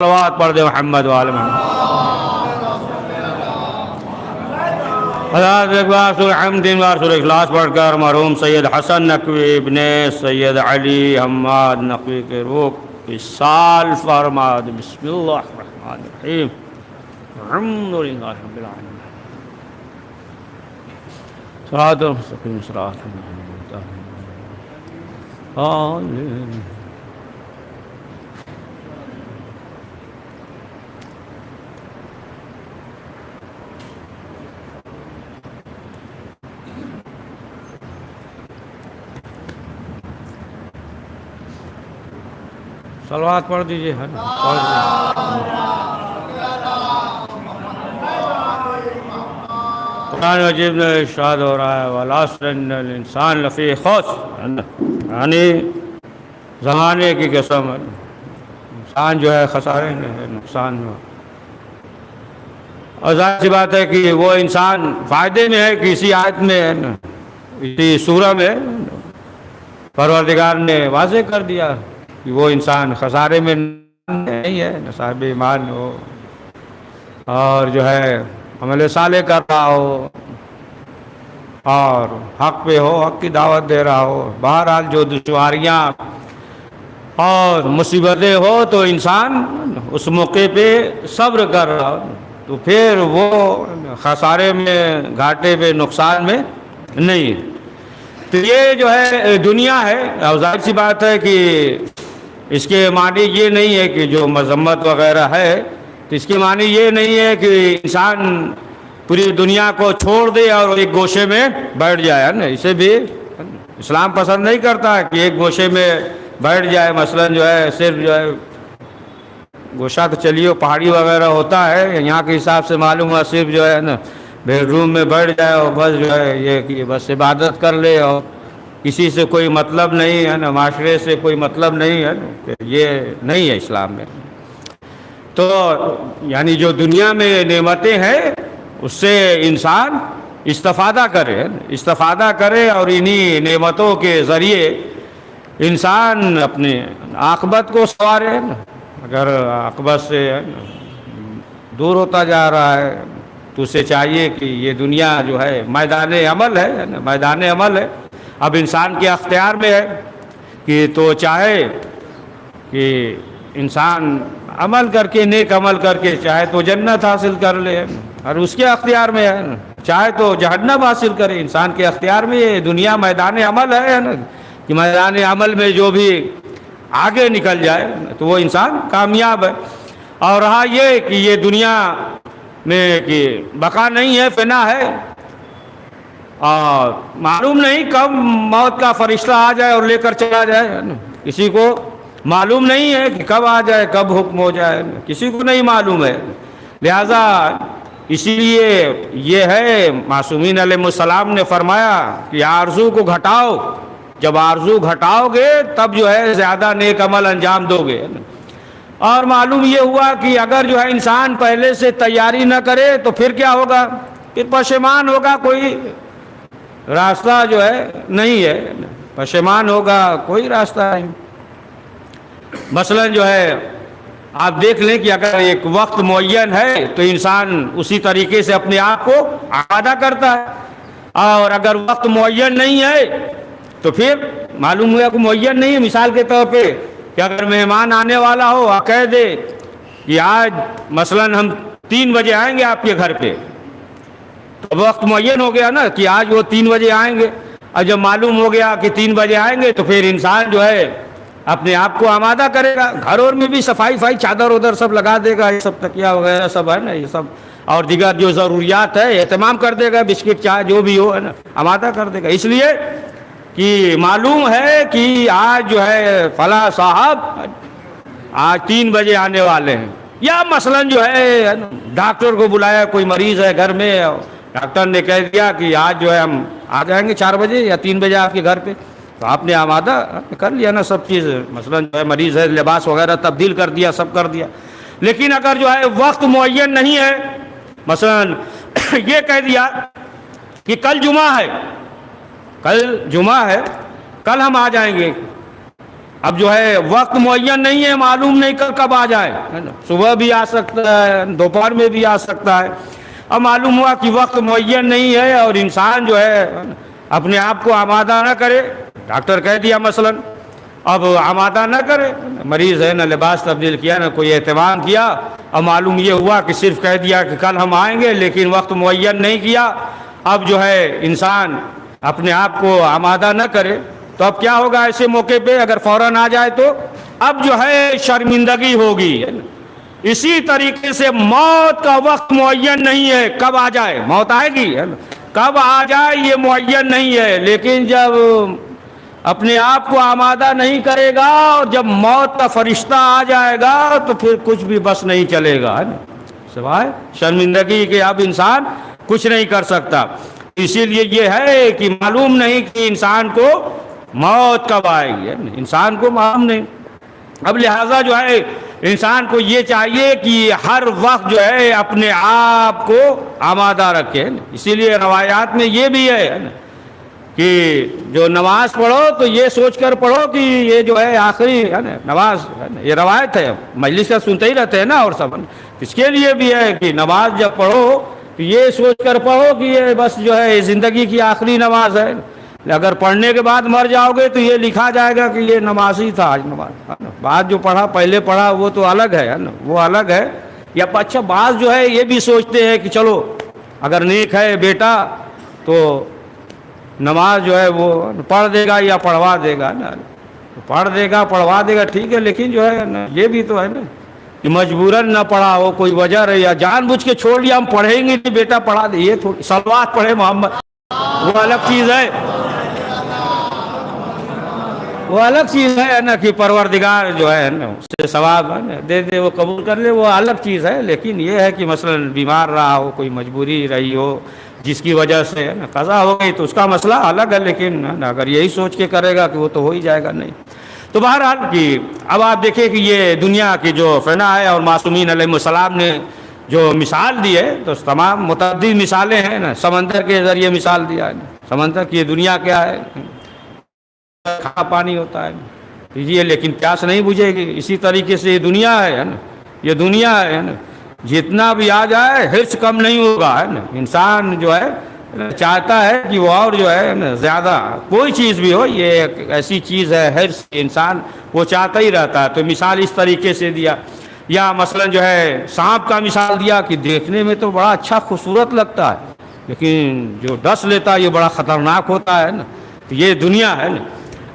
صلوات پڑھ دے محمد وآل محمد. حضرات ایک بار سورہ حمد 3 بار سورہ اخلاص پڑھ کر مرحوم سید حسن نقوی ابن سید علی حماد نقوی کے روح کی سال فرماد. بسم اللہ الرحمن الرحیم. الحمدللہ رب العالمین. صراط المستقیم صراط الذین آمین. صلوات پڑھ دیجئے. قرآن مجید میں ارشاد ہو رہا ہے والعصر ان الانسان لفی خسر، یعنی زمانے کی قسم، انسان جو ہے خسارے میں ہے، نقصان میں. اور ظاہر سی بات ہے کہ وہ انسان فائدے میں ہے کہ اسی آیت میں ہے نا، اسی سورہ میں پروردگار نے واضح کر دیا کہ وہ انسان خسارے میں نہیں ہے، صاحب ایمان ہو اور جو ہے عمل صالح کر رہا ہو اور حق پہ ہو، حق کی دعوت دے رہا ہو. بہرحال جو دشواریاں اور مصیبتیں ہو تو انسان اس موقع پہ صبر کر رہا ہو تو پھر وہ خسارے میں، گھاٹے پہ، نقصان میں نہیں ہے. تو یہ جو ہے دنیا ہے. اور ظاہر سی بات ہے کہ اس کے معنی یہ نہیں ہے کہ جو مذمت وغیرہ ہے تو اس کے معنی یہ نہیں ہے کہ انسان پوری دنیا کو چھوڑ دے اور ایک گوشے میں بیٹھ جائے نا. اسے بھی اسلام پسند نہیں کرتا کہ ایک گوشے میں بیٹھ جائے. مثلا جو ہے صرف جو ہے گوشہ تو چلیے پہاڑی وغیرہ ہوتا ہے، یہاں کے حساب سے معلوم ہے صرف جو ہے نا بیڈ روم میں بیٹھ جائے اور بس جو ہے یہ کہ بس عبادت کر لے اور کسی سے کوئی مطلب نہیں ہے نا، معاشرے سے کوئی مطلب نہیں ہے نا. یہ نہیں ہے اسلام میں. تو یعنی جو دنیا میں نعمتیں ہیں اس سے انسان استفادہ کرے اور انہی نعمتوں کے ذریعے انسان اپنے عاقبت کو سنوارے. اگر عاقبت سے دور ہوتا جا رہا ہے تو اسے چاہیے کہ یہ دنیا جو ہے میدان عمل ہے. اب انسان کے اختیار میں ہے کہ تو چاہے کہ انسان عمل کر کے، نیک عمل کر کے چاہے تو جنت حاصل کر لے، اور اس کے اختیار میں ہے، چاہے تو جہنم حاصل کرے. انسان کے اختیار میں یہ دنیا میدان عمل ہے نا، کہ میدان عمل میں جو بھی آگے نکل جائے تو وہ انسان کامیاب ہے. اور رہا یہ کہ یہ دنیا میں کہ بقا نہیں ہے، فنا ہے، اور معلوم نہیں کب موت کا فرشتہ آ جائے اور لے کر چلا جائے. کسی کو معلوم نہیں ہے کہ کب آ جائے، کب حکم ہو جائے، کسی کو نہیں معلوم ہے. لہذا اسی لیے یہ ہے معصومین علیہ السلام نے فرمایا کہ آرزو کو گھٹاؤ. جب آرزو گھٹاؤ گے تب جو ہے زیادہ نیک عمل انجام دو گے. اور معلوم یہ ہوا کہ اگر جو ہے انسان پہلے سے تیاری نہ کرے تو پھر کیا ہوگا؟ پھر پشیمان ہوگا. کوئی راستہ جو ہے نہیں ہے، پشیمان ہوگا، کوئی راستہ نہیں. مثلا جو ہے آپ دیکھ لیں کہ اگر ایک وقت معین ہے تو انسان اسی طریقے سے اپنے آپ کو آمادہ کرتا ہے، اور اگر وقت معین نہیں ہے تو پھر معلوم ہوا کہ معین نہیں ہے. مثال کے طور پہ کہ اگر مہمان آنے والا ہو اور کہہ دے کہ آج مثلا ہم 3 بجے آئیں گے آپ کے گھر پہ، تو وقت معین ہو گیا نا کہ آج وہ 3 بجے آئیں گے. اور جب معلوم ہو گیا کہ 3 بجے آئیں گے تو پھر انسان جو ہے اپنے آپ کو آمادہ کرے گا. گھروں میں بھی صفائی چادر ادھر سب لگا دے گا، یہ سب تکیا وغیرہ سب ہے نا، یہ سب اور دیگر جو ضروریات ہے اہتمام کر دے گا، بسکٹ چائے جو بھی ہو ہے نا آمادہ کر دے گا. اس لیے کہ معلوم ہے کہ آج جو ہے فلاں صاحب آج 3 بجے آنے والے ہیں. یا مثلا جو ہے ڈاکٹر کو بلایا، کوئی مریض ہے گھر میں، ڈاکٹر نے کہہ دیا کہ آج جو ہے ہم آ جائیں گے 4 بجے یا 3 بجے آپ کے گھر پہ، تو آپ نے آمادہ کر لیا نا سب چیز. مثلا جو ہے مریض ہے، لباس وغیرہ تبدیل کر دیا، سب کر دیا. لیکن اگر جو ہے وقت معین نہیں ہے، مثلا یہ کہہ دیا کہ کل جمعہ ہے، کل ہم آ جائیں گے، اب جو ہے وقت معین نہیں ہے، معلوم نہیں کب آ جائے، ہے نا، صبح بھی آ سکتا ہے، دوپہر میں بھی آ سکتا ہے۔ اب معلوم ہوا کہ وقت معین نہیں ہے اور انسان جو ہے اپنے آپ کو آمادہ نہ کرے، ڈاکٹر کہہ دیا مثلا، اب آمادہ نہ کرے، مریض ہے، نہ لباس تبدیل کیا، نہ کوئی اہتمام کیا، اب معلوم یہ ہوا کہ صرف کہہ دیا کہ کل ہم آئیں گے لیکن وقت معین نہیں کیا۔ اب جو ہے انسان اپنے آپ کو آمادہ نہ کرے تو اب کیا ہوگا ایسے موقع پہ اگر فوراً آ جائے تو اب جو ہے شرمندگی ہوگی۔ اسی طریقے سے موت کا وقت معین نہیں ہے، کب آ جائے موت آئے گی، کب آ جائے یہ معین نہیں ہے، لیکن جب اپنے آپ کو آمادہ نہیں کرے گا اور جب موت کا فرشتہ آ جائے گا تو پھر کچھ بھی بس نہیں چلے گا، سوائے شرمندگی کے اب انسان کچھ نہیں کر سکتا۔ اسی لیے یہ ہے کہ معلوم نہیں کہ انسان کو موت کب آئے گی، انسان کو معلوم نہیں۔ اب لہٰذا جو ہے انسان کو یہ چاہیے کہ ہر وقت جو ہے اپنے آپ کو آمادہ رکھے۔ اسی لیے روایات میں یہ بھی ہے کہ جو نماز پڑھو تو یہ سوچ کر پڑھو کہ یہ جو ہے آخری ہے نا نماز، یہ روایت ہے، مجلس کا سنتے ہی رہتے ہیں نا اور سب، اس کے لیے بھی ہے کہ نماز جب پڑھو تو یہ سوچ کر پڑھو کہ یہ بس جو ہے زندگی کی آخری نماز ہے۔ اگر پڑھنے کے بعد مر جاؤ گے تو یہ لکھا جائے گا کہ یہ نماز ہی تھا آج نماز، بعد جو پڑھا پہلے پڑھا وہ تو الگ ہے نا، وہ الگ ہے۔ یا اچھا بعض جو ہے یہ بھی سوچتے ہیں کہ چلو اگر نیک ہے بیٹا تو نماز جو ہے وہ پڑھ دے گا یا پڑھوا دے گا نا، پڑھ دے گا پڑھوا دے گا ٹھیک ہے، لیکن جو ہے نا یہ بھی تو ہے نا کہ مجبوراً نہ پڑھا ہو، کوئی وجہ رہی یا جان بوجھ کے چھوڑ لیا ہم پڑھیں گے نہیں بیٹا پڑھا دے، یہ تھوڑی صلوات پڑھے محمد، وہ الگ چیز ہے، وہ الگ چیز ہے نا کہ پروردگار جو ہے نا اس سے ثواب ہے نا دے دے، وہ قبول کر لے، وہ الگ چیز ہے۔ لیکن یہ ہے کہ مثلا بیمار رہا ہو، کوئی مجبوری رہی ہو جس کی وجہ سے ہے نا قضا ہو گئی تو اس کا مسئلہ الگ ہے، لیکن اگر یہی سوچ کے کرے گا کہ وہ تو ہو ہی جائے گا نہیں۔ تو بہرحال کہ اب آپ دیکھیں کہ یہ دنیا کی جو فنا ہے اور معصومین علیہ السلام نے جو مثال دی ہے تو تمام متعدد مثالیں ہیں نا، سمندر کے ذریعے مثال دیا ہے، سمندر کی یہ دنیا کیا ہے، کھانا پانی ہوتا ہے دیجیے لیکن پیاس نہیں بجھے گی، اسی طریقے سے یہ دنیا ہے نا، یہ دنیا ہے نا، جتنا بھی آ جائے حرص کم نہیں ہوگا ہے نا، انسان جو ہے چاہتا ہے کہ وہ اور جو ہے نا زیادہ کوئی چیز بھی ہو، یہ ایک ایسی چیز ہے حرص، انسان وہ چاہتا ہی رہتا ہے۔ تو مثال اس طریقے سے دیا، یا مثلا جو ہے سانپ کا مثال دیا کہ دیکھنے میں تو بڑا اچھا خوبصورت لگتا ہے لیکن جو ڈس لیتا ہے یہ بڑا خطرناک ہوتا ہے نا، تو یہ دنیا ہے نا،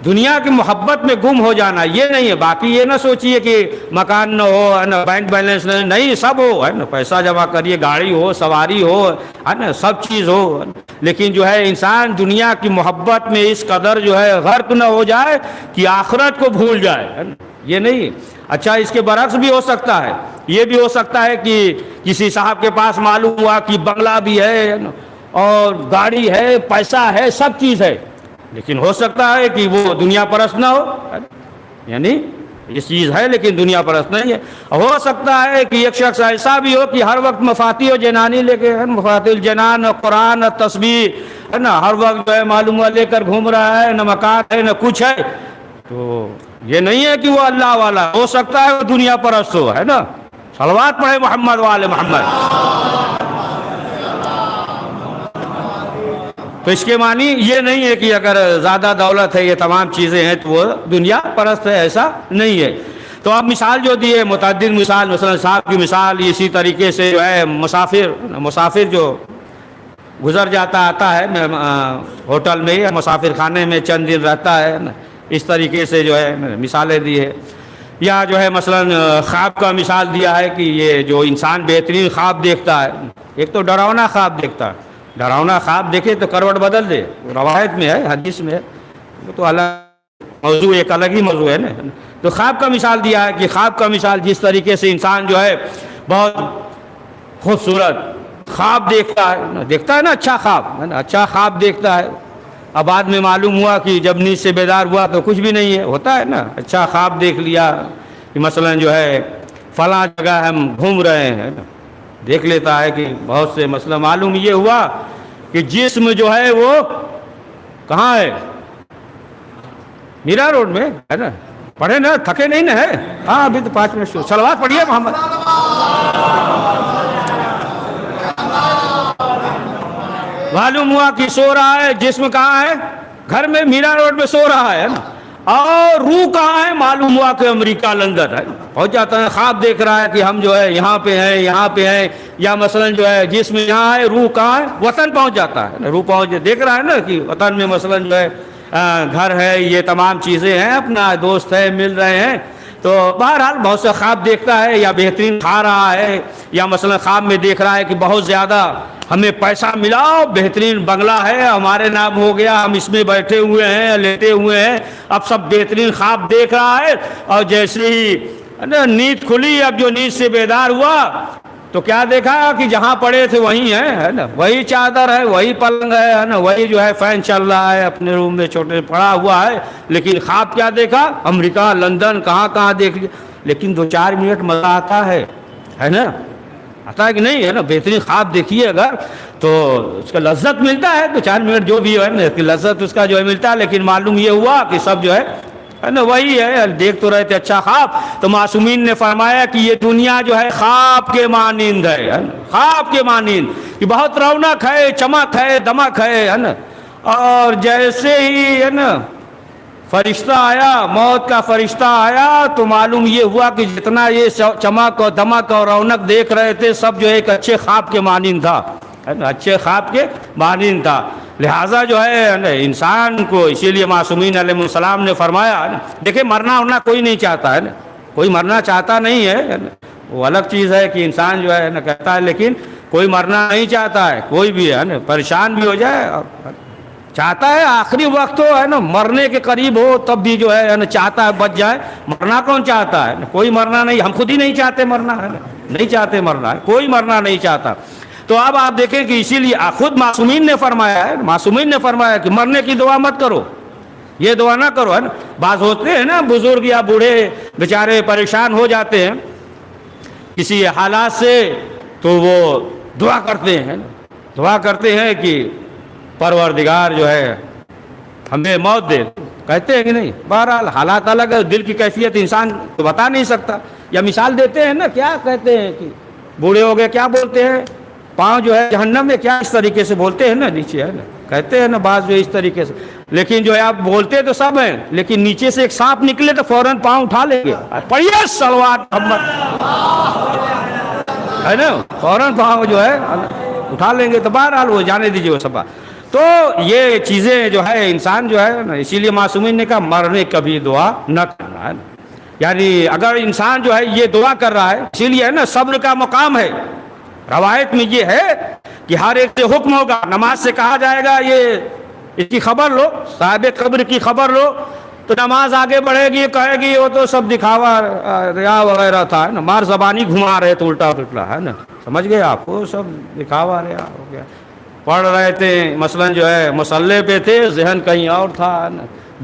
دنیا کی محبت میں گم ہو جانا یہ نہیں ہے۔ باقی یہ نہ سوچئے کہ مکان نہ ہو ہے نا، بینک بیلنس نہیں، سب ہو ہے نا، پیسہ جمع کریے، گاڑی ہو، سواری ہو ہے نا، سب چیز ہو، لیکن جو ہے انسان دنیا کی محبت میں اس قدر جو ہے غرق نہ ہو جائے کہ آخرت کو بھول جائے، یہ نہیں۔ اچھا اس کے برعکس بھی ہو سکتا ہے، یہ بھی ہو سکتا ہے کہ کسی صاحب کے پاس معلوم ہوا کہ بنگلہ بھی ہے نا اور گاڑی ہے، پیسہ ہے، سب چیز ہے، لیکن ہو سکتا ہے کہ وہ دنیا پرست نہ ہو، یعنی یہ چیز ہے لیکن دنیا پرست نہیں ہے۔ ہو سکتا ہے کہ ایک شخص ایسا بھی ہو کہ ہر وقت مفاتیح و جنانی لے کے، مفاتیح الجنان، قرآن، تسبیح ہے نا، ہر وقت جو ہے معلوم لے کر گھوم رہا ہے، نہ مکان ہے نہ کچھ ہے، تو یہ نہیں ہے کہ وہ اللہ والا، ہو سکتا ہے وہ دنیا پرست ہو، ہے نا۔ صلوات پڑھے محمد والے محمد۔ تو اس کے معنی یہ نہیں ہے کہ اگر زیادہ دولت ہے، یہ تمام چیزیں ہیں تو وہ دنیا پرست ہے، ایسا نہیں ہے۔ تو اب مثال جو دی ہے متعدد مثال، مثلا صاحب کی مثال، اسی طریقے سے جو ہے مسافر جو گزر جاتا آتا ہے ہوٹل میں یا مسافر خانے میں چند دن رہتا ہے، اس طریقے سے جو ہے مثالیں دی ہے۔ یا جو ہے مثلا خواب کا مثال دیا ہے کہ یہ جو انسان بہترین خواب دیکھتا ہے، ایک تو ڈراؤنا خواب دیکھتا ہے، ڈراؤنا خواب دیکھے تو کروٹ بدل دے، روایت میں ہے، حدیث میں ہے، وہ تو الگ موضوع، ایک الگ ہی موضوع ہے نا۔ تو خواب کا مثال دیا ہے کہ خواب کا مثال جس طریقے سے انسان جو ہے بہت خوبصورت خواب دیکھتا ہے نا، اچھا خواب ہے نا، اچھا خواب دیکھتا ہے، اب بعد میں معلوم ہوا کہ جب نیند سے بیدار ہوا تو کچھ بھی نہیں ہے، ہوتا ہے نا، اچھا خواب دیکھ لیا کہ مثلا جو ہے فلاں جگہ ہم گھوم رہے ہیں، دیکھ لیتا ہے کہ بہت سے مسئلہ معلوم یہ ہوا کہ جسم جو ہے وہ کہاں ہے، میرا روڈ میں ہے نا، پڑھے نا, تھکے نہیں نا ہے؟ ہاں ابھی تو 5 منٹ صلوات پڑھیے محمد. معلوم ہوا کہ سو رہا ہے, جسم کہاں ہے؟ گھر میں میرا روڈ میں سو رہا ہے نا, اور روح کہاں ہے؟ معلوم ہوا کہ امریکہ لندن ہے. پہنچ جاتا ہے, خواب دیکھ رہا ہے کہ ہم جو ہے یہاں پہ ہیں, یہاں پہ ہیں, یا مثلا جو ہے جسم یہاں ہے, روح کہاں ہے؟ وطن پہنچ جاتا ہے. روح پہنچ دیکھ رہا ہے نا کہ وطن میں مثلا جو ہے گھر ہے, یہ تمام چیزیں ہیں, اپنا دوست ہے, مل رہے ہیں. تو بہرحال بہت سے خواب دیکھتا ہے, یا بہترین کھا رہا ہے, یا مثلا خواب میں دیکھ رہا ہے کہ بہت زیادہ ہمیں پیسہ ملا, بہترین بنگلہ ہے ہمارے نام ہو گیا, ہم اس میں بیٹھے ہوئے ہیں, لیٹے ہوئے ہیں. اب سب بہترین خواب دیکھ رہا ہے, اور جیسے ہی نیند کھلی, اب جو نیند سے بیدار ہوا تو کیا دیکھا کہ جہاں پڑے تھے وہیں ہیں, ہے نا, وہی چادر ہے, وہی پلنگ ہے نا, وہی جو ہے فین چل رہا ہے, اپنے روم میں چھوٹے پڑا ہوا ہے. لیکن خواب کیا دیکھا؟ امریکہ, لندن, کہاں کہاں دیکھ لیا. لیکن 2-4 منٹ مزہ آتا ہے نا, آتا ہے کہ نہیں, ہے نا. بہترین خواب دیکھیے اگر تو اس کا لذت ملتا ہے, 2-4 منٹ جو بھی ہے نا لذت اس کا جو ہے ملتا ہے. لیکن معلوم یہ ہوا کہ سب جو ہے نا وہی ہے, دیکھ تو رہے تھے اچھا خواب. تو معصومین نے فرمایا کہ یہ دنیا جو ہے خواب کے مانند ہے, خواب کے مانند, کہ بہت رونق ہے, چمک ہے, دمک ہے نا. اور جیسے ہی ہے نا فرشتہ آیا, موت کا فرشتہ آیا, تو معلوم یہ ہوا کہ جتنا یہ چمک اور دمک اور رونق دیکھ رہے تھے سب جو ایک اچھے خواب کے مانند تھا, اچھے خواب کے مانند تھا. لہٰذا جو ہے انسان کو, اسی لیے معصومین علیہ السلام نے فرمایا, دیکھیں مرنا ورنا کوئی نہیں چاہتا ہے نا, کوئی مرنا چاہتا نہیں ہے. وہ الگ چیز ہے کہ انسان جو ہے نا کہتا ہے, لیکن کوئی مرنا نہیں چاہتا ہے, کوئی بھی ہے نا, پریشان بھی ہو جائے چاہتا ہے آخری وقت ہو ہے نا, مرنے کے قریب ہو تب بھی جو ہے نا چاہتا ہے بچ جائے. مرنا کون چاہتا ہے؟ کوئی مرنا نہیں, ہم خود ہی نہیں چاہتے مرنا, ہے نا, نہیں چاہتے مرنا, کوئی مرنا نہیں چاہتا. تو اب آپ دیکھیں کہ اسی لیے خود معصومین نے فرمایا ہے, معصومین نے فرمایا کہ مرنے کی دعا مت کرو, یہ دعا نہ کرو, ہے نا. بعض ہوتے ہیں نا بزرگ یا بوڑھے بیچارے پریشان ہو جاتے ہیں کسی حالات سے, تو وہ دعا کرتے ہیں, دعا کرتے ہیں کہ پروردگار جو ہے ہمیں موت دے, کہتے ہیں کہ نہیں. بہرحال حالات الگ ہے, دل کی کیفیت انسان تو بتا نہیں سکتا. یا مثال دیتے ہیں نا, کیا کہتے ہیں کہ بوڑھے ہو گئے, کیا بولتے ہیں, پاؤں جو ہے جہنم میں, کیا اس طریقے سے بولتے ہیں نا, نیچے ہے نا, کہتے ہیں نا بعض جو اس طریقے سے. لیکن جو ہے آپ بولتے تو سب ہیں, لیکن نیچے سے ایک سانپ نکلے تو فوراً پاؤں اٹھا لیں گے, پڑھیے صلوات محمد, ہے نا, فوراً پاؤں جو ہے اٹھا لیں گے. تو بہرحال وہ جانے دیجیے وہ سب. تو یہ چیزیں جو ہے انسان جو ہے نا, اسی لیے معصومین نے کہا مرنے کبھی دعا نہ کرنا ہے. یعنی اگر انسان جو ہے یہ دعا کر رہا ہے, اسی لیے ہے نا صبر کا مقام ہے. روایت میں یہ ہے کہ ہر ایک سے حکم ہوگا, نماز سے کہا جائے گا یہ اس کی خبر لو, صاحب قبر کی خبر لو, تو نماز آگے بڑھے گی, کہے گی وہ تو سب دکھاوا ریا وغیرہ تھا, ہے نا, مار زبانی گھما رہے تو الٹا پلٹا, ہے نا, سمجھ گئے آپ, وہ سب دکھاوا ریا ہو گیا. پڑھ رہے تھے مثلا جو ہے مصلے پہ تھے, ذہن کہیں اور تھا,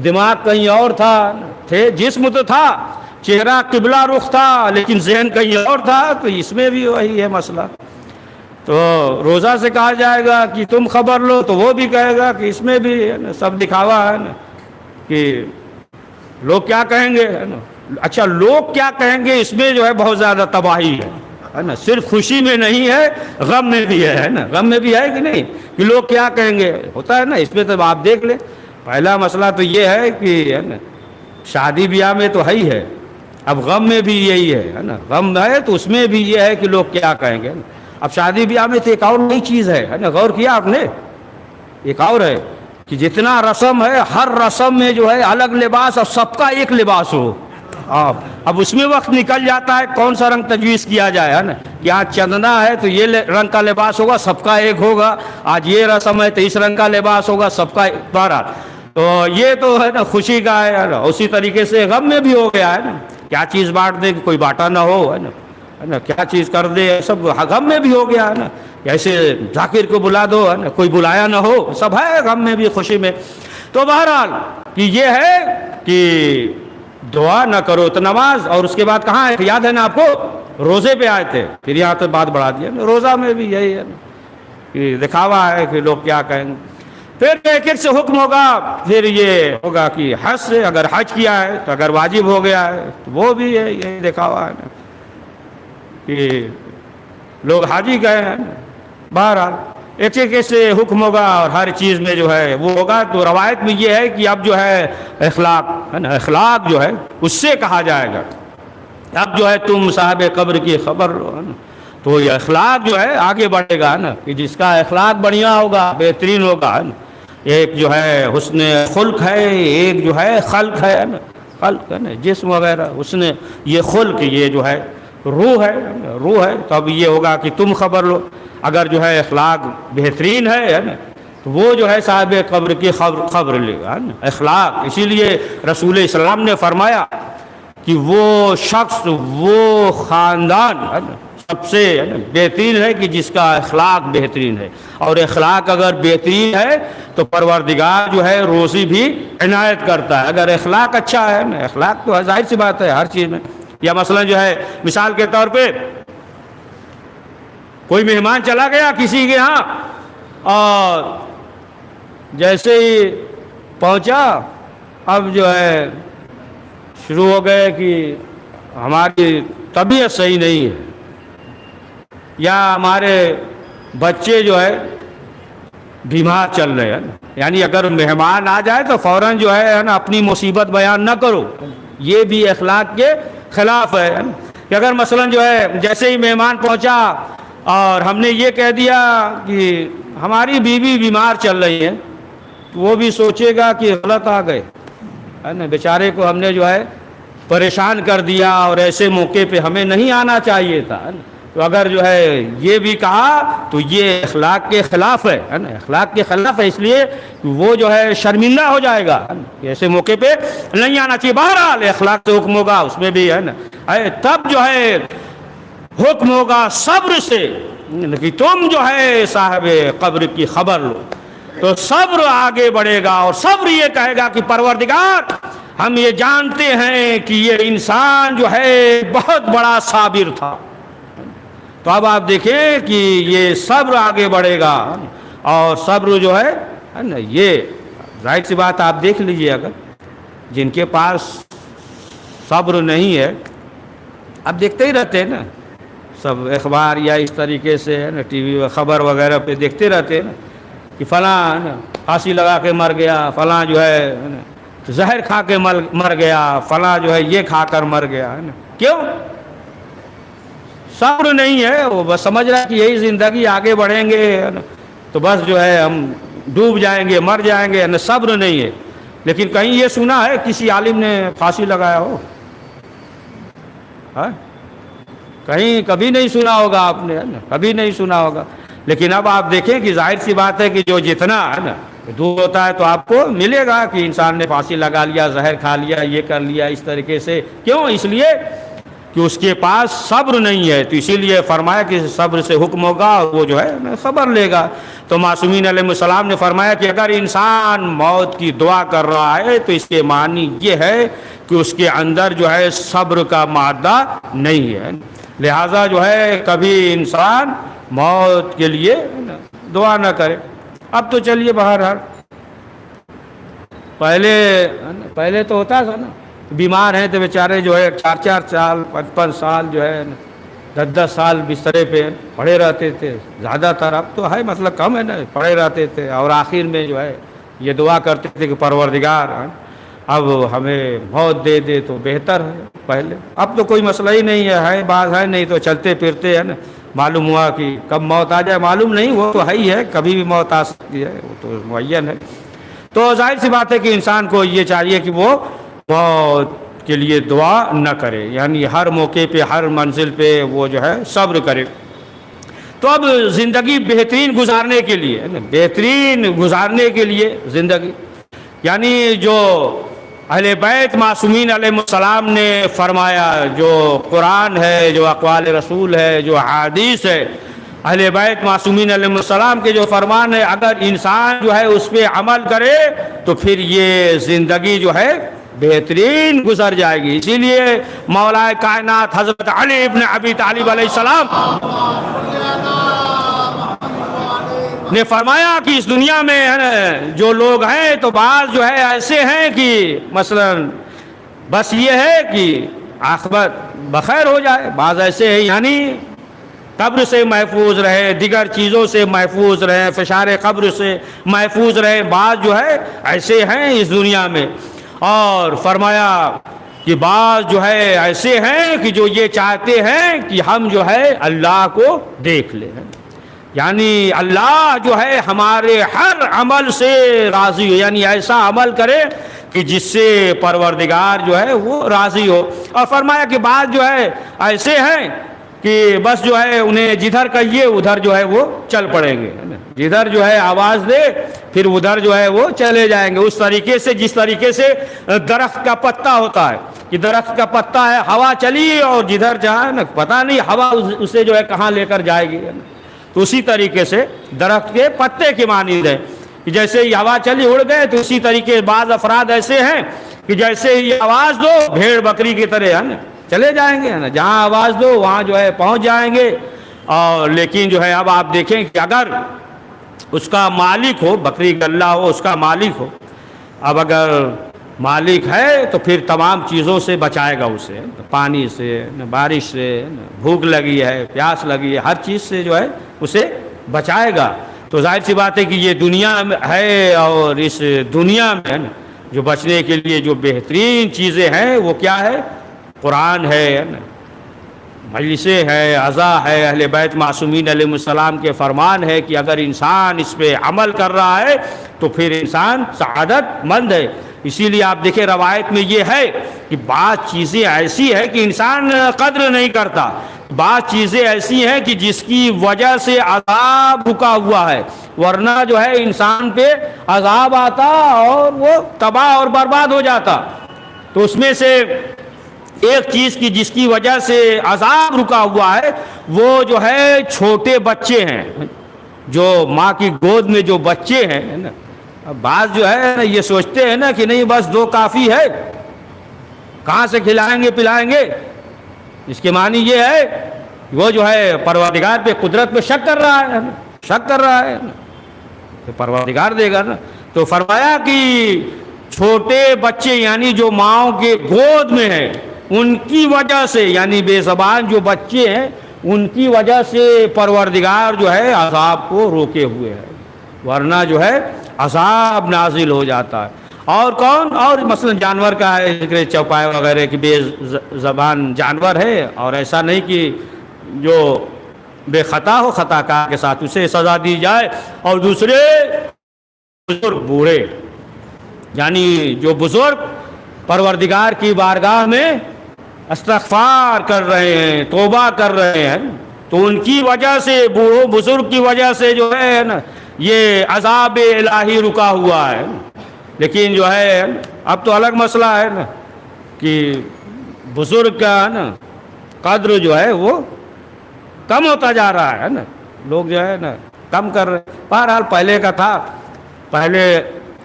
دماغ کہیں اور تھا, تھے جسم تو تھا, چہرہ قبلہ رخ تھا, لیکن ذہن کہیں اور تھا. تو اس میں بھی وہی ہے مسئلہ. تو روزہ سے کہا جائے گا کہ تم خبر لو, تو وہ بھی کہے گا کہ اس میں بھی سب دکھاوا ہے نا, کہ لوگ کیا کہیں گے, ہے نا. اچھا لوگ کیا کہیں گے, اس میں جو ہے بہت زیادہ تباہی ہے نا. صرف خوشی میں نہیں ہے, غم میں بھی ہے نا, غم میں بھی ہے کہ نہیں, کہ لوگ کیا کہیں گے ہوتا ہے نا. اس میں تو آپ دیکھ لیں, پہلا مسئلہ تو یہ ہے کہ ہے نا شادی بیاہ میں تو ہے ہی ہے, اب غم میں بھی یہی ہے نا, غم ہے تو اس میں بھی یہ ہے کہ لوگ کیا کہیں گے. اب شادی بیاہ میں تو ایک اور نئی چیز ہے نا, غور کیا آپ نے, ایک اور ہے کہ جتنا رسم ہے, ہر رسم میں جو ہے الگ لباس, اور سب کا ایک لباس ہو. اب اس میں وقت نکل جاتا ہے کون سا رنگ تجویز کیا جائے, ہے نا. یہاں چندنا ہے تو یہ رنگ کا لباس ہوگا, سب کا ایک ہوگا. آج یہ رسم ہے تو اس رنگ کا لباس ہوگا, سب کا بارہ. تو یہ تو ہے نا خوشی کا ہے نا. اسی طریقے سے غم میں بھی ہو گیا ہے نا, کیا چیز بانٹ دے کہ کوئی بانٹا نہ ہو, ہے نا, کیا چیز کر دے, سب غم میں بھی ہو گیا ہے نا. ایسے ذاکر کو بلا دو, ہے نا, کوئی بلایا نہ ہو, سب ہے غم میں بھی خوشی میں. تو بہرحال کہ یہ ہے کہ دعا نہ کرو تو نماز. اور اس کے بعد کہاں ہے, یاد ہے نا آپ کو, روزے پہ آئے تھے, پھر یہاں تو بات بڑھا دیا. روزہ میں بھی یہی ہے کہ دکھاوا ہے کہ لوگ کیا کہیں گے. پھر ایک ایک سے حکم ہوگا. پھر یہ ہوگا کہ حج سے اگر حج کیا ہے تو اگر واجب ہو گیا ہے تو وہ بھی ہے. یہ دیکھا ہوا ہے نا کہ لوگ حاجی گئے ہیں. بہرحال ایک ایک سے حکم ہوگا اور ہر چیز میں جو ہے وہ ہوگا. تو روایت میں یہ ہے کہ اب جو ہے اخلاق ہے نا, اخلاق جو ہے اس سے کہا جائے گا اب جو ہے تم صاحب قبر کی خبر لو ہے نا. تو یہ اخلاق جو ہے آگے بڑھے گا نا, کہ جس کا اخلاق بڑھیا ہوگا, بہترین ہوگا ہے نا. ایک جو ہے حسن خلق ہے, ایک جو ہے خلق ہے نا, خلق ہے نا, جسم وغیرہ, اس نے یہ خلق, یہ جو ہے روح ہے, روح ہے. تو اب یہ ہوگا کہ تم خبر لو. اگر جو ہے اخلاق بہترین ہے نا تو وہ جو ہے صاحب قبر کی خبر لے گا نا. اخلاق, اسی لیے رسول اسلام نے فرمایا کہ وہ شخص, وہ خاندان ہے نا سب سے بہترین ہے کہ جس کا اخلاق بہترین ہے. اور اخلاق اگر بہترین ہے تو پروردگار جو ہے روزی بھی عنایت کرتا ہے. اگر اخلاق اچھا ہے نا, اخلاق تو ظاہر سی بات ہے ہر چیز میں. یا مثلا جو ہے مثال کے طور پہ کوئی مہمان چلا گیا کسی کے ہاں, اور جیسے ہی پہنچا اب جو ہے شروع ہو گئے کہ ہماری طبیعت صحیح نہیں ہے, یا ہمارے بچے جو ہے بیمار چل رہے ہیں. یعنی اگر مہمان آ جائے تو فوراً جو ہے نا اپنی مصیبت بیان نہ کرو. یہ بھی اخلاق کے خلاف ہے کہ اگر مثلا جو ہے جیسے ہی مہمان پہنچا اور ہم نے یہ کہہ دیا کہ ہماری بیوی بیمار چل رہی ہے, تو وہ بھی سوچے گا کہ غلط آ گئے ہے نا, بیچارے کو ہم نے جو ہے پریشان کر دیا اور ایسے موقع پہ ہمیں نہیں آنا چاہیے تھا. تو اگر جو ہے یہ بھی کہا تو یہ اخلاق کے خلاف ہے نا, اخلاق کے خلاف ہے. اس لیے وہ جو ہے شرمندہ ہو جائے گا, ایسے موقع پہ نہیں آنا چاہیے. بہرحال اخلاق سے حکم ہوگا, اس میں بھی ہے نا, تب جو ہے حکم ہوگا صبر سے کہ تم جو ہے صاحب قبر کی خبر لو. تو صبر آگے بڑھے گا, اور صبر یہ کہے گا کہ پروردگار ہم یہ جانتے ہیں کہ یہ انسان جو ہے بہت بڑا صابر تھا. تو اب آپ دیکھیں کہ یہ صبر آگے بڑھے گا. اور صبر جو ہے نا, یہ ظاہر سی بات آپ دیکھ لیجئے, اگر جن کے پاس صبر نہیں ہے, اب دیکھتے ہی رہتے ہیں نا سب اخبار یا اس طریقے سے ہے نا, ٹی وی خبر وغیرہ پہ دیکھتے رہتے ہیں نا کہ فلاں پھانسی لگا کے مر گیا, فلاں جو ہے زہر کھا کے مر گیا, فلاں جو ہے یہ کھا کر مر گیا ہے نا. کیوں؟ صبر نہیں ہے. وہ بس سمجھ رہا ہے کہ یہی زندگی, آگے بڑھیں گے تو بس جو ہے ہم ڈوب جائیں گے, مر جائیں گے. صبر نہیں ہے. لیکن کہیں یہ سنا ہے کسی عالم نے پھانسی لگایا ہو؟ کہیں کبھی نہیں سنا ہوگا آپ نے, کبھی نہیں سنا ہوگا. لیکن اب آپ دیکھیں کہ ظاہر سی بات ہے کہ جو جتنا ہے نا دور ہوتا ہے تو آپ کو ملے گا کہ انسان نے پھانسی لگا لیا, زہر کھا لیا, یہ کر لیا اس طریقے سے. کیوں؟ اس لیے کہ اس کے پاس صبر نہیں ہے. تو اسی لیے فرمایا کہ صبر سے حکم ہوگا اور وہ جو ہے خبر لے گا. تو معصومین علیہ السلام نے فرمایا کہ اگر انسان موت کی دعا کر رہا ہے تو اس کے معنی یہ ہے کہ اس کے اندر جو ہے صبر کا مادہ نہیں ہے. لہٰذا جو ہے کبھی انسان موت کے لیے دعا نہ کرے. اب تو چلیے بہرحال پہلے تو ہوتا تھا نا, بیمار ہیں تو بیچارے جو ہے 4 سال 5 سال جو ہے 10 سال بسترے پہ پڑے رہتے تھے زیادہ تر. اب تو ہے مطلب کم ہے نا, پڑے رہتے تھے اور آخر میں جو ہے یہ دعا کرتے تھے کہ پروردگار اب ہمیں موت دے دے تو بہتر ہے. پہلے اب تو کوئی مسئلہ ہی نہیں ہے بات ہے نہیں تو چلتے پھرتے ہے نا, معلوم ہوا کہ کب موت آ جائے معلوم نہیں, وہ تو ہے ہی ہے, کبھی بھی موت آ سکتی ہے, وہ تو معین ہے. تو ظاہر سی بات ہے کہ انسان کو یہ چاہیے کہ وہ موت کے لیے دعا نہ کرے, یعنی ہر موقع پہ ہر منزل پہ وہ جو ہے صبر کرے. تو اب زندگی بہترین گزارنے کے لیے, بہترین گزارنے کے لیے زندگی, یعنی جو اہل بیت معصومین علیہ السلام نے فرمایا, جو قرآن ہے, جو اقوال رسول ہے, جو حدیث ہے, اہل بیت معصومین علیہ السلام کے جو فرمان ہے, اگر انسان جو ہے اس پہ عمل کرے تو پھر یہ زندگی جو ہے بہترین گزر جائے گی. اسی لیے مولا کائنات حضرت علی ابن ابی طالب علیہ السلام نے فرمایا کہ اس دنیا میں ہے نا جو لوگ ہیں تو بعض جو ہے ایسے ہیں کہ مثلا بس یہ ہے کہ عاقبت بخیر ہو جائے، بعض ایسے ہیں یعنی قبر سے محفوظ رہے، دیگر چیزوں سے محفوظ رہے، فشار قبر سے محفوظ رہے، بعض جو ہے ایسے ہیں اس دنیا میں۔ اور فرمایا کہ بعض جو ہے ایسے ہیں کہ جو یہ چاہتے ہیں کہ ہم جو ہے اللہ کو دیکھ لیں، یعنی اللہ جو ہے ہمارے ہر عمل سے راضی ہو، یعنی ایسا عمل کرے کہ جس سے پروردگار جو ہے وہ راضی ہو۔ اور فرمایا کہ بعض جو ہے ایسے ہیں کہ بس جو ہے انہیں جدھر کہیے ادھر جو ہے وہ چل پڑیں گے، جدھر جو ہے آواز دے پھر ادھر جو ہے وہ چلے جائیں گے، اس طریقے سے جس طریقے سے درخت کا پتا ہوتا ہے کہ درخت کا پتا ہے، ہوا چلی اور جدھر جہاں نا پتہ نہیں ہوا اسے جو ہے کہاں لے کر جائے گی، تو اسی طریقے سے درخت کے پتے کی مانند ہے کہ جیسے ہی ہوا چلی اڑ گئے، تو اسی طریقے بعض افراد ایسے ہیں کہ جیسے ہی آواز دو بھیڑ بکری کی طرح ہے نا چلے جائیں گے، جہاں آواز دو وہاں جو ہے پہنچ جائیں گے۔ اور لیکن جو ہے اب آپ دیکھیں کہ اگر اس کا مالک ہو، بکری کا اللہ ہو، اس کا مالک ہو، اب اگر مالک ہے تو پھر تمام چیزوں سے بچائے گا اسے، پانی سے، بارش سے، بھوک لگی ہے، پیاس لگی ہے، ہر چیز سے جو ہے اسے بچائے گا۔ تو ظاہر سی بات ہے کہ یہ دنیا ہے، اور اس دنیا میں جو بچنے کے لیے جو بہترین چیزیں ہیں وہ کیا ہے؟ قرآن ہے، مجلسیں ہے، عزا ہے، اہل بیت معصومین علیہ السلام کے فرمان ہے کہ اگر انسان اس پہ عمل کر رہا ہے تو پھر انسان سعادت مند ہے۔ اسی لیے آپ دیکھیں روایت میں یہ ہے کہ بعض چیزیں ایسی ہیں کہ انسان قدر نہیں کرتا، بعض چیزیں ایسی ہیں کہ جس کی وجہ سے عذاب رکا ہوا ہے، ورنہ جو ہے انسان پہ عذاب آتا اور وہ تباہ اور برباد ہو جاتا۔ تو اس میں سے ایک چیز کی جس کی وجہ سے عذاب رکا ہوا ہے وہ جو ہے چھوٹے بچے ہیں، جو ماں کی گود میں جو بچے ہیں نا، بعض جو ہے نا یہ سوچتے ہیں نا کہ نہیں بس دو کافی ہے، کہاں سے کھلائیں گے پلائیں گے۔ اس کے معنی یہ ہے وہ جو ہے پروردگار پہ قدرت پہ شک کر رہا ہے، شک کر رہا ہے تو پروردگار دے گا نا۔ تو فرمایا کہ چھوٹے بچے یعنی جو ماؤں کے گود میں ہیں ان کی وجہ سے، یعنی بے زبان جو بچے ہیں ان کی وجہ سے پروردگار جو ہے عذاب کو روکے ہوئے ہے، ورنہ جو ہے عذاب نازل ہو جاتا ہے۔ اور کون؟ اور مثلا جانور کا ہے ذکر، چوپائے وغیرہ کی بے زبان جانور ہے، اور ایسا نہیں کہ جو بے خطا ہو خطا کار کے ساتھ اسے سزا دی جائے۔ اور دوسرے بزرگ بوڑھے، یعنی جو بزرگ پروردگار کی بارگاہ میں استغفار کر رہے ہیں، توبہ کر رہے ہیں، تو ان کی وجہ سے، بوڑھوں بزرگ کی وجہ سے جو ہے نا یہ عذاب الہی رکا ہوا ہے۔ لیکن جو ہے اب تو الگ مسئلہ ہے نا کہ بزرگ کا نا قدر جو ہے وہ کم ہوتا جا رہا ہے نا، لوگ جو ہے نا کم کر رہے ہیں۔ بہرحال پہلے کا تھا، پہلے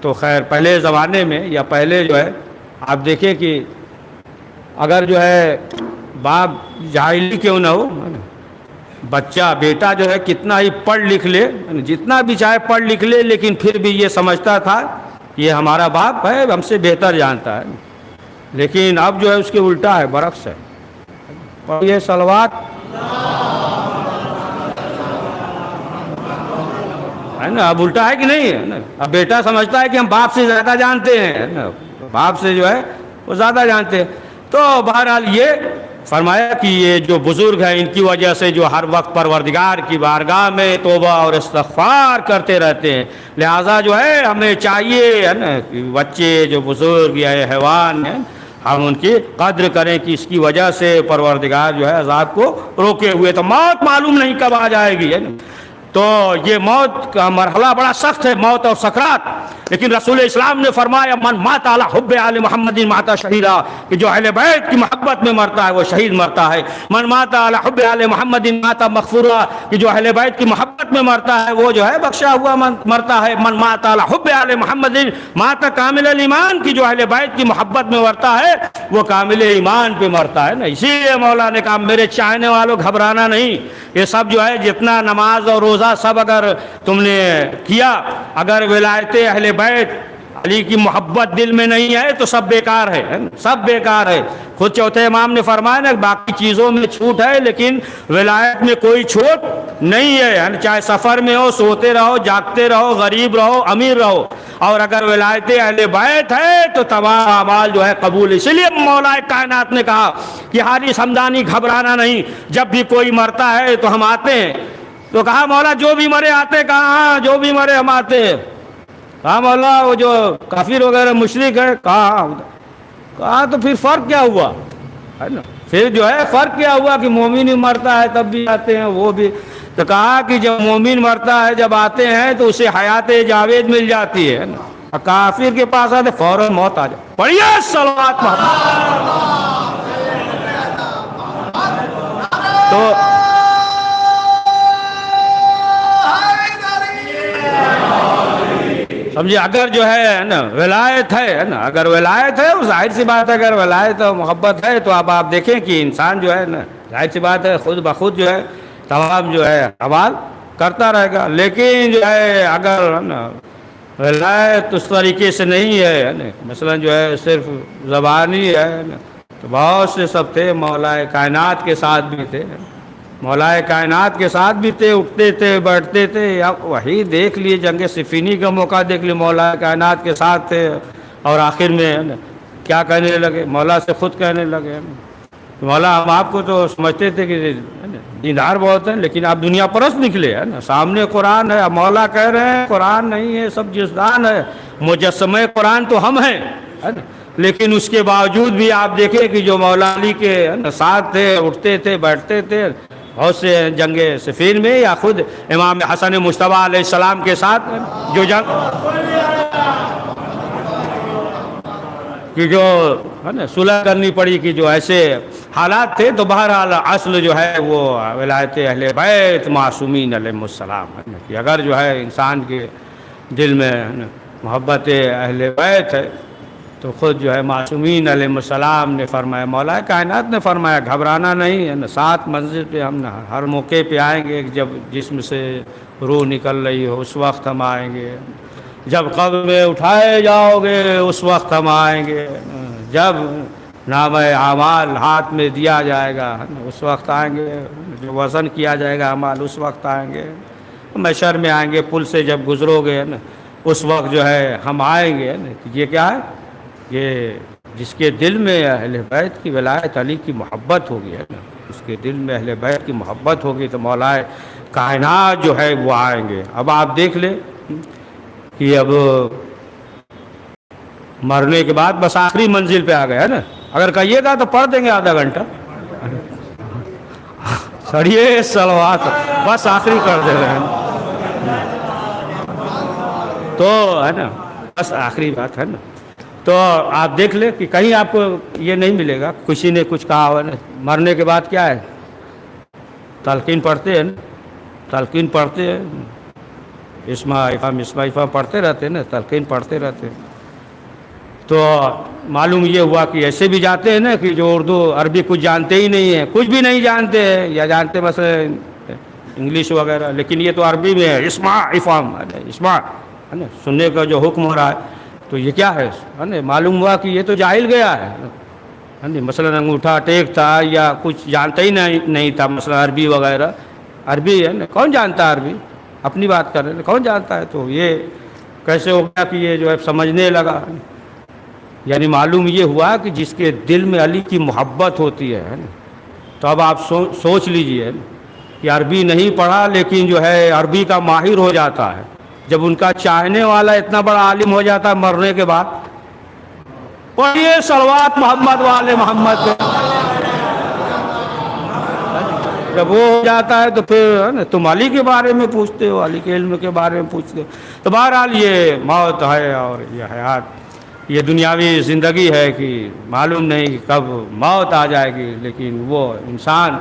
تو خیر پہلے زمانے میں یا پہلے جو ہے آپ دیکھیں کہ اگر جو ہے باپ جاہلی کیوں نہ ہو، بچہ بیٹا جو ہے کتنا ہی پڑھ لکھ لے، جتنا بھی چاہے پڑھ لکھ لے، لیکن پھر بھی یہ سمجھتا تھا یہ ہمارا باپ ہے، ہم سے بہتر جانتا ہے۔ لیکن اب جو ہے اس کے الٹا ہے، برعکس ہے۔ پڑھیے صلوات، ہے نا، اب الٹا ہے کہ نہیں ہے نا؟ اب بیٹا سمجھتا ہے کہ ہم باپ سے زیادہ جانتے ہیں نا، باپ سے جو ہے وہ زیادہ جانتے ہیں۔ تو بہرحال یہ فرمایا کہ یہ جو بزرگ ہیں ان کی وجہ سے جو ہر وقت پروردگار کی بارگاہ میں توبہ اور استغفار کرتے رہتے ہیں، لہٰذا جو ہے ہمیں چاہیے ہے نا کہ بچے جو بزرگ یا حیوان ہیں ہم ان کی قدر کریں کہ اس کی وجہ سے پروردگار جو ہے عذاب کو روکے ہوئے۔ تو موت معلوم نہیں کب آ جائے گی، ہے نا، تو یہ موت کا مرحلہ بڑا سخت ہے، موت اور سکرات۔ لیکن رسول اسلام نے فرمایا من مات علی حب آل محمد مات شہیدا، کہ جو اہل بیت کی محبت میں مرتا ہے وہ شہید مرتا ہے۔ من مات علی حب آل محمد مات مغفورا، کہ جو اہل بیت کی محبت میں مرتا ہے وہ جو ہے بخشا ہوا مرتا ہے۔ من مات علی حب آل محمد مات کامل الایمان، کی جو اہل بیت کی محبت میں مرتا ہے وہ کامل ایمان پہ مرتا ہے نا۔ اسی لیے مولا نے کہا میرے چاہنے والوں گھبرانا نہیں، یہ سب جو ہے جتنا نماز اور روزہ سب اگر تم نے کیا، اگر ولایت اہل بیت علی کی محبت دل میں نہیں ہے تو سب بیکار ہے، سب بیکار ہے۔ خود چوتھے امام نے فرمایا نا باقی چیزوں میں چھوٹ ہے لیکن ولایت میں کوئی چھوٹ نہیں ہے، چاہے سفر میں ہو، سوتے رہو، جاگتے رہو، غریب رہو، امیر رہو، اور اگر ولایت اہل بیت ہے تو تمام اعمال جو ہے قبول۔ اس لیے مولا کائنات نے کہا کہ حارث حمدانی گھبرانا نہیں، جب بھی کوئی مرتا ہے تو ہم آتے ہیں۔ تو کہا مولا جو بھی مرے آتے، کہا ہاں جو بھی مرے ہم آتے ہیں۔ کہا مولا وہ جو کافر وغیرہ مشرک ہے، کہا تو پھر فرق کیا ہوا ہے نا، پھر جو ہے فرق کیا ہوا کہ مومن مرتا ہے تب بھی آتے ہیں وہ بھی۔ تو کہا کہ جب مومن مرتا ہے جب آتے ہیں تو اسے حیات جاوید مل جاتی ہے نا، کافر کے پاس آتے فوراً موت آ جائے۔ پڑھیے صلوات محمد۔ تو سمجھے اگر جو ہے نا ولایت ہے نا، اگر ولایت ہے ظاہر سی بات ہے، اگر ولایت اور محبت ہے تو اب آپ دیکھیں کہ انسان جو ہے نا ظاہر سی بات ہے خود بخود جو ہے تمام جو ہے اعمال کرتا رہے گا۔ لیکن جو ہے اگر نا ولایت اس طریقے سے نہیں ہے نا، مثلا جو ہے صرف زبانی ہے نا، تو بہت سے سب تھے مولا کائنات کے ساتھ بھی تھے، مولا کائنات کے ساتھ بھی تھے، اٹھتے تھے بیٹھتے تھے۔ اب وہی دیکھ لیے جنگ صفینی کا موقع دیکھ لیے، مولا کائنات کے ساتھ تھے اور آخر میں کیا کہنے لگے، مولا سے خود کہنے لگے مولا ہم آپ کو تو سمجھتے تھے کہ دیندار بہت ہیں لیکن آپ دنیا پرست نکلے ہے نا، سامنے قرآن ہے، مولا کہہ رہے ہیں قرآن نہیں ہے سب جسدان ہے، مجسمہ قرآن تو ہم ہیں ہے نا۔ لیکن اس کے باوجود بھی آپ دیکھیں کہ جو مولا علی کے ساتھ تھے، اٹھتے تھے بیٹھتے تھے، بہت سے جنگ صفین میں یا خود امام حسن مجتبیٰ علیہ السلام کے ساتھ جو جنگ کہ جو ہے نا صلح کرنی پڑی کہ جو ایسے حالات تھے، تو بہرحال اصل جو ہے وہ ولایت اہل بیت معصومین علیہ السلام ہے نا، کہ اگر جو ہے انسان کے دل میں محبت اہل بیت ہے تو خود جو ہے معصومین علیہ السلام نے فرمایا، مولا کائنات نے فرمایا گھبرانا نہیں ہے نا، 7 منزل پہ ہم ہر موقع پہ آئیں گے، جب جسم سے روح نکل رہی ہو اس وقت ہم آئیں گے، جب قبر میں اٹھائے جاؤ گے اس وقت ہم آئیں گے، جب نامہ اعمال ہاتھ میں دیا جائے گا اس وقت آئیں گے، جو وزن کیا جائے گا اعمال اس وقت آئیں گے، محشر میں آئیں گے، پل سے جب گزرو گے نا اس وقت جو ہے ہم آئیں گے نا۔ یہ کیا ہے؟ یہ جس کے دل میں اہل بیت کی ولایت علی کی محبت ہوگی ہے نا، اس کے دل میں اہل بیت کی محبت ہوگی تو مولا کائنات جو ہے وہ آئیں گے۔ اب آپ دیکھ لیں کہ اب مرنے کے بعد بس آخری منزل پہ آ گئے ہے نا، اگر کہیے گا تو پڑھ دیں گے آدھا گھنٹہ، سڑیے صلوات بس آخری کر دے رہے ہیں تو ہے نا، بس آخری بات ہے نا۔ تو آپ دیکھ لیں کہ کہیں آپ کو یہ نہیں ملے گا کسی نے کچھ کہا ہوا نا مرنے کے بعد کیا ہے، تلقین پڑھتے ہیں نا، تلقین پڑھتے ہیں، اسماء افام پڑھتے رہتے ہیں نا، تلقین پڑھتے رہتے ہیں۔ تو معلوم یہ ہوا کہ ایسے بھی جاتے ہیں نا کہ جو اردو عربی کچھ جانتے ہی نہیں ہیں، کچھ بھی نہیں جانتے ہیں یا جانتے بس انگلش وغیرہ، لیکن یہ تو عربی میں ہے، اسماء افام اسماء ہے نا، سننے کا جو حکم ہو رہا ہے تو یہ کیا ہے نا، معلوم ہوا کہ یہ تو جاہل گیا ہے، مثلا انگوٹھا ٹیک تھا یا کچھ جانتا ہی نہیں تھا، مثلا عربی وغیرہ، عربی ہے نا کون جانتا ہے عربی، اپنی بات کر رہے ہیں کون جانتا ہے، تو یہ کیسے ہو گیا کہ یہ جو ہے سمجھنے لگا، یعنی معلوم یہ ہوا کہ جس کے دل میں علی کی محبت ہوتی ہے نا، تو اب آپ سوچ لیجئے کہ عربی نہیں پڑھا لیکن جو ہے عربی کا ماہر ہو جاتا ہے، جب ان کا چاہنے والا اتنا بڑا عالم ہو جاتا ہے مرنے کے بعد، پڑھیے صلوات محمد والے محمد پہ، جب وہ ہو جاتا ہے تو پھر تم علی کے بارے میں پوچھتے ہو، علی کے علم کے بارے میں پوچھتے ہو۔ تو بہرحال یہ موت ہے اور یہ حیات، یہ دنیاوی زندگی ہے کہ معلوم نہیں کہ کب موت آ جائے گی، لیکن وہ انسان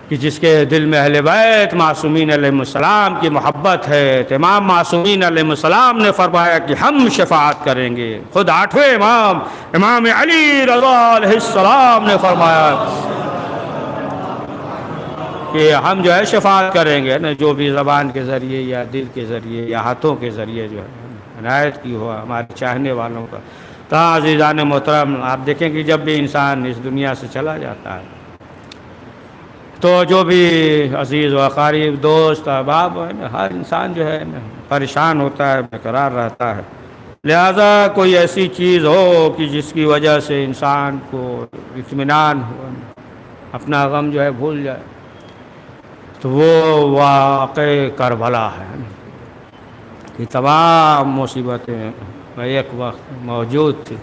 کہ جس کے دل میں اہل بیت معصومین علیہ السلام کی محبت ہے، تو امام معصومین علیہ السلام نے فرمایا کہ ہم شفاعت کریں گے۔ خود 8ویں امام امام علی رضا علیہ السلام نے فرمایا کہ کہ ہم جو ہے شفاعت کریں گے نا، جو بھی زبان کے ذریعے یا دل کے ذریعے یا ہاتھوں کے ذریعے جو ہے عنایت کی ہوا ہمارے چاہنے والوں کا۔ کہاں عزیزان محترم، آپ دیکھیں کہ جب بھی انسان اس دنیا سے چلا جاتا ہے تو جو بھی عزیز و اقارب، دوست احباب ہے نا، ہر انسان جو ہے نا پریشان ہوتا ہے، بیقرار رہتا ہے۔ لہذا کوئی ایسی چیز ہو کہ جس کی وجہ سے انسان کو اطمینان ہو، اپنا غم جو ہے بھول جائے، تو وہ واقع کربلا ہے کہ تمام مصیبتیں ایک وقت موجود تھی،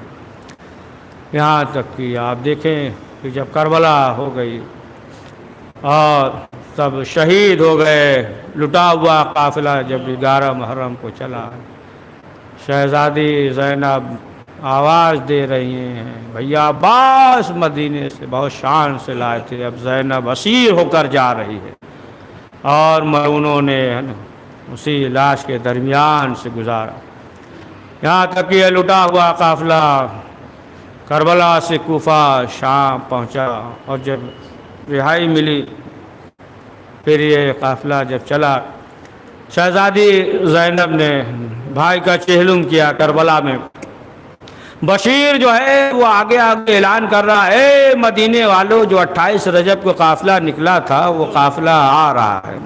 یہاں تک کہ آپ دیکھیں کہ جب کربلا ہو گئی اور سب شہید ہو گئے، لٹا ہوا قافلہ جب 11 محرم کو چلا، شہزادی زینب آواز دے رہی ہیں بھیا عباس مدینے سے بہت شان سے لائے تھے، اب زینب اسیر ہو کر جا رہی ہے، اور ملعونوں نے اسی لاش کے درمیان سے گزارا، یہاں تک کہ یہ لٹا ہوا قافلہ کربلا سے کوفہ شام پہنچا، اور جب رہائی ملی پھر یہ قافلہ جب چلا، شہزادی زینب نے بھائی کا چہلم کیا کربلا میں، بشیر جو ہے وہ آگے آگے اعلان کر رہا ہے اے مدینے والوں، جو 28 رجب کو قافلہ نکلا تھا وہ قافلہ آ رہا ہے۔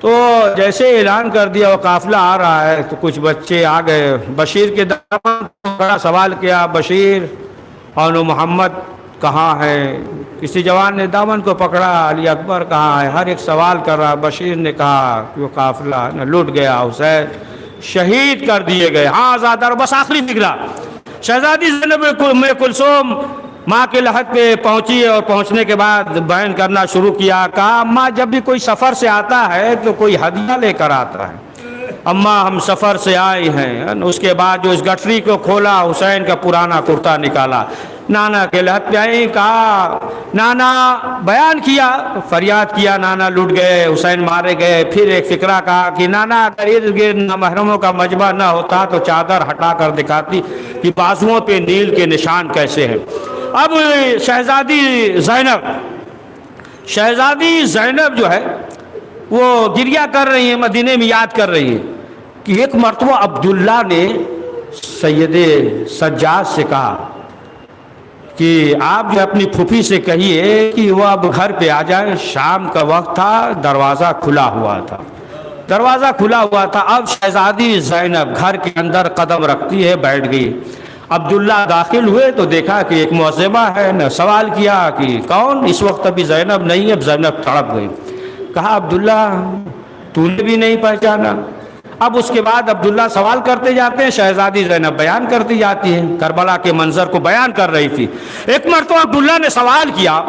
تو جیسے اعلان کر دیا وہ قافلہ آ رہا ہے تو کچھ بچے آ گئے، بشیر کے دامن کو بڑا سوال کیا، بشیر اور محمد کہاں ہے؟ کسی جوان نے دامن کو پکڑا، علی اکبر کہاں ہے؟ ہر ایک سوال کر رہا، بشیر نے کہا کہ وہ قافلہ لٹ گیا، حسین شہید کر دیے گئے۔ ہاں زیادہ بس آخری فکرہ شہزادی زینب کلثوم ماں کے لحد پہ پہنچی، اور پہنچنے کے بعد بیان کرنا شروع کیا، کہا اماں جب بھی کوئی سفر سے آتا ہے تو کوئی ہدیہ لے کر آتا ہے، اماں ہم سفر سے آئے ہیں۔ اس کے بعد جو اس گٹھری کو کھولا، حسین کا پرانا کرتا نکالا، نانا کے لحد پہ آئی، کہا نانا، بیان کیا، فریاد کیا نانا لٹ گئے، حسین مارے گئے۔ پھر ایک فکرہ کہا کہ نانا اگر ارد گرد نامحرموں کا مجمع نہ ہوتا تو چادر ہٹا کر دکھاتی کہ بازوؤں پہ نیل کے نشان کیسے ہیں۔ اب شہزادی زینب جو ہے وہ گریہ کر رہی ہیں، مدینے میں یاد کر رہی ہیں کہ ایک مرتبہ عبداللہ نے سید سجاد سے کہا کہ آپ جو اپنی پھوپھی سے کہیے کہ وہ اب گھر پہ آ جائیں، شام کا وقت تھا، دروازہ کھلا ہوا تھا۔ اب شہزادی زینب گھر کے اندر قدم رکھتی ہے، بیٹھ گئی۔ عبداللہ داخل ہوئے تو دیکھا کہ ایک معزبہ ہے، نے سوال کیا کہ کون؟ اس وقت ابھی زینب نہیں ہے۔ اب زینب تڑپ گئی، کہا عبداللہ تو نے بھی نہیں پہچانا؟ اب اس کے بعد عبداللہ سوال کرتے جاتے ہیں، شہزادی زینب بیان کرتی جاتی ہے، کربلا کے منظر کو بیان کر رہی تھی۔ ایک مرتبہ عبداللہ نے سوال کیا،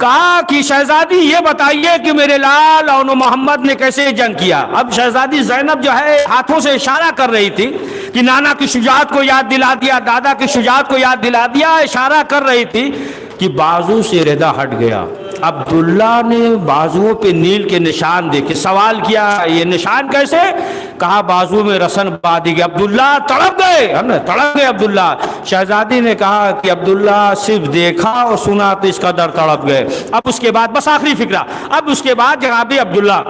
کہا کہ شہزادی یہ بتائیے کہ میرے لال اور محمد نے کیسے جنگ کیا؟ اب شہزادی زینب جو ہے ہاتھوں سے اشارہ کر رہی تھی کہ نانا کی شجاعت کو یاد دلا دیا، دادا کی شجاعت کو یاد دلا دیا، اشارہ کر رہی تھی کہ بازو سے ردہ ہٹ گیا۔ عبداللہ نے بازوؤں پہ نیل کے نشان دیکھے، سوال کیا یہ نشان کیسے؟ کہا بازو میں رسن بادی گئے۔ عبداللہ تڑپ گئے عبداللہ۔ شہزادی نے کہا کہ عبداللہ صرف دیکھا اور سنا تو اس قدر تڑپ گئے۔ اب اس کے بعد بس آخری فکرہ، اب اس کے بعد جناب عبداللہ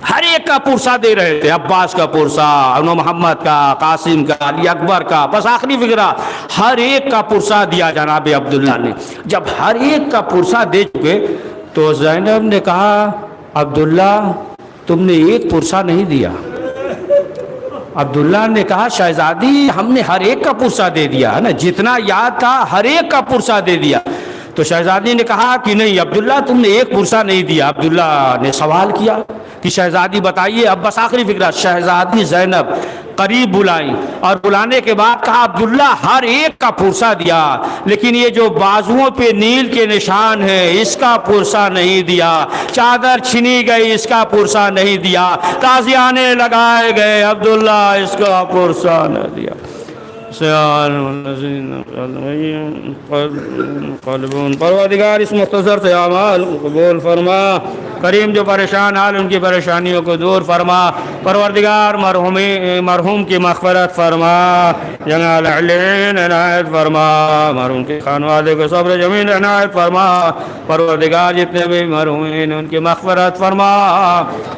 ہر ایک کا پرسہ دے رہے تھے، عباس کا پرسہ، انو محمد کا، قاسم کا، علی اکبر کا، بس آخری فکرہ ہر ایک کا پرسہ دیا جناب عبداللہ نے۔ جب ہر ایک کا پرسہ دے چکے تو زینب نے کہا عبداللہ تم نے ایک پرسہ نہیں دیا۔ عبداللہ نے کہا شہزادی ہم نے ہر ایک کا پرسہ دے دیا ہے نا، جتنا یاد تھا ہر ایک کا پرسہ دے دیا۔ تو شہزادی نے کہا کہ نہیں عبداللہ تم نے ایک پرسہ نہیں دیا۔ عبداللہ نے سوال کیا کہ شہزادی بتائیے، اب بس آخری فکرہ شہزادی زینب قریب بلائیں، اور بلانے کے بعد کہا عبداللہ ہر ایک کا پرسہ دیا، لیکن یہ جو بازوؤں پہ نیل کے نشان ہے اس کا پرسہ نہیں دیا، چادر چھنی گئی اس کا پرسہ نہیں دیا، تازیانے لگائے گئے عبداللہ اس کا پرسہ نہ دیا۔ پروردگار اس مختصر سے اعمال قبول فرما۔ کریم جو پریشان حال ان کی پریشانیوں کو دور فرما، پروردگار مرحوم کی مغفرت فرما، جناب العلین عنایت فرما، مرحوم کے خانوادے کو صبر جمیل عنایت فرما، پروردگار جتنے بھی مرحومین ان کی مغفرت فرما،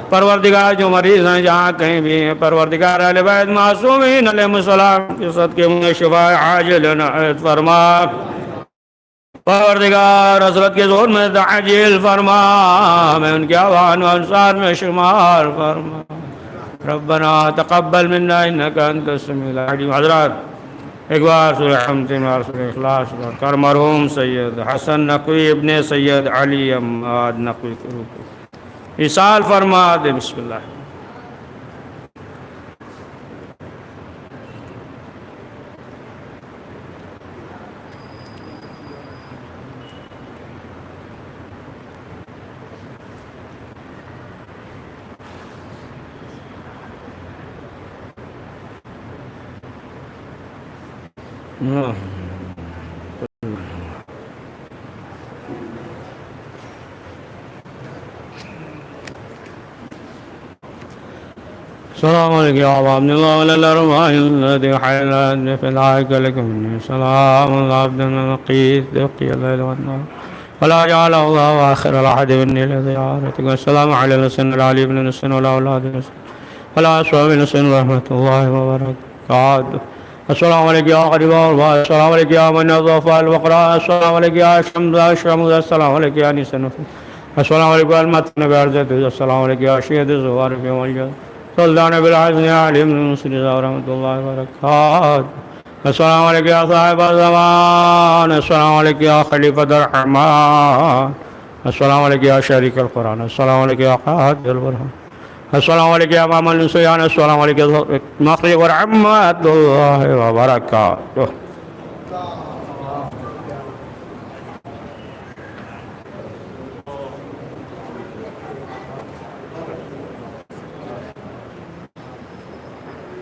پروردگار جو مریض ہیں جہاں کہیں بھی ہیں، پروردگار اہل بیت معصومین علیہ السلام کے صدقے میں شفاء عاجل عنایت فرما، پروردگار حضرت کے ظہور میں تعجیل فرما، میں ان کے آوان و انصار میں شمار فرما، ربنا تقبل منا انك انت السميع العليم۔ حضرات ایک بار سورہ حمد اور سورہ اخلاص کر مرحوم سید حسن نقوی ابن سید علی اماد نقوی کے روپ ایصال فرما دے۔ بسم اللہ۔ السلام علیکم یا عبد اللہ وعلی الارواح الذی حیلت فی الحائق لکم سلام عبد النقیس دقی الليل والنهار ولا جعل الله آخر العهد مني لزيارتك والسلام على الحسن العلي بن الحسن ولا أولاد الحسن ولا أصحاب الحسن ورحمة الله وبركاته۔ السلام علیکم یا غریب الله، السلام علیکم یا من نظف الوقراء، السلام علیکم یا شمد، السلام علیکم یا انیس النفوس، السلام علیکم المتن بعرضت، السلام علیکم یا شہید الزوار فی والجد، صلدان بالعزن علی من المسجد ورحمة الله وبركاته۔ السلام علیکم یا صاحب الزمان، السلام علیکم یا خلیفۃ الرحمن، السلام علیکم یا شریک القرآن، السلام علیکم یا قائد البرهان، السلام علیکم یا امام النسیان، السلام علیکم ورحمۃ اللہ وبرکاتہ۔